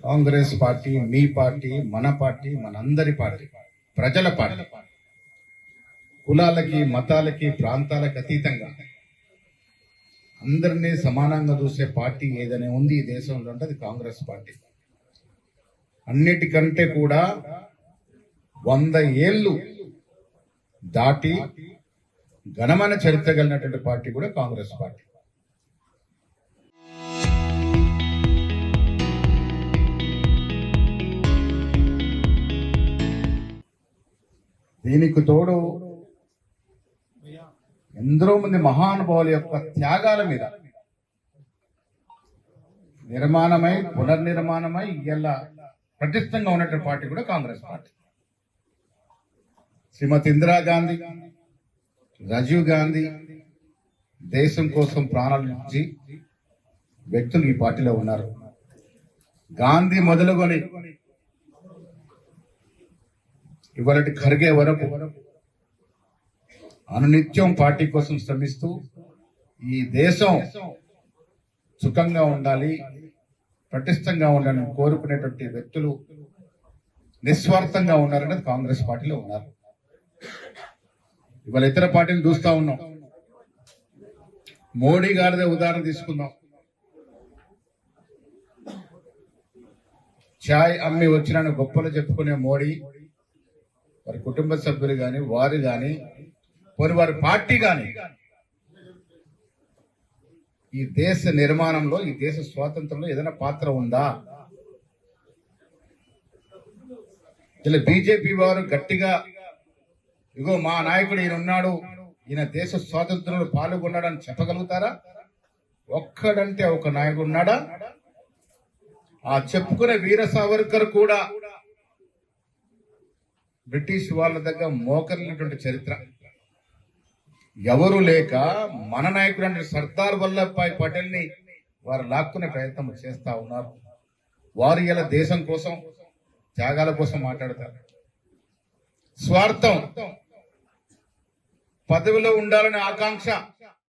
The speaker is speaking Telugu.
కాంగ్రెస్ పార్టీ మీ పార్టీ మన మనందరి పార్టీ ప్రజల పార్టీ కులాలకి మతాలకి ప్రాంతాలకు అతీతంగా అందరినీ సమానంగా చూసే పార్టీ ఏదైనా ఉంది ఈ దేశంలో అంటే అది కాంగ్రెస్ పార్టీ. అన్నిటికంటే కూడా 100 ఏళ్ళు దాటి ఘనమైన చరిత్ర కలిగినటువంటి పార్టీ కూడా కాంగ్రెస్ పార్టీ. దీనికి తోడు ఎందరో మంది మహానుభావుల యొక్క త్యాగాల మీద నిర్మాణమై పునర్నిర్మాణమై ఇలా పటిష్టంగా ఉన్నటువంటి పార్టీ కూడా కాంగ్రెస్ పార్టీ. శ్రీమతి ఇందిరాగాంధీ, రాజీవ్ గాంధీ దేశం కోసం ప్రాణాలు ఇచ్చి వ్యక్తులు ఈ పార్టీలో ఉన్నారు. గాంధీ మొదలుకొని ఇవాళ ఖర్గే వరకు అనునిత్యం పార్టీ కోసం శ్రమిస్తూ ఈ దేశం సుఖంగా ఉండాలి, పటిష్టంగా ఉండాలని కోరుకునేటువంటి వ్యక్తులు నిస్వార్థంగా ఉన్నారనేది కాంగ్రెస్ పార్టీలో ఉన్నారు. ఇవాళ ఇతర పార్టీలు చూస్తా ఉన్నాం. మోడీ గారిదే ఉదాహరణ తీసుకుందాం. ఛాయ్ అమ్మి వచ్చిన గొప్పలు చెప్పుకునే మోడీ వారి కుటుంబ సభ్యులు కానీ వారు కానీ వారి పార్టీ కానీ ఈ దేశ నిర్మాణంలో ఈ దేశ స్వాతంత్రంలో ఏదైనా పాత్ర ఉందా? ఇలా బీజేపీ వారు గట్టిగా ఇగో మా నాయకుడు ఈయన ఉన్నాడు, ఈయన దేశ స్వాతంత్రంలో పాల్గొన్నాడని చెప్పగలుగుతారా? ఒక్కడంటే ఒక నాయకుడు ఉన్నాడా? ఆ చెప్పుకునే వీర సావర్కర్ కూడా బ్రిటిష్ వాళ్ళ దగ్గర మోకరినటువంటి చరిత్ర. ఎవరు లేక మన నాయకుడు అంటే సర్దార్ వల్లభాయ్ పటేల్ ని వారు లాక్కునే ప్రయత్నం చేస్తా ఉన్నారు. వారు ఇలా దేశం కోసం త్యాగాల కోసం మాట్లాడతారు. స్వార్థం, పదవిలో ఉండాలనే ఆకాంక్ష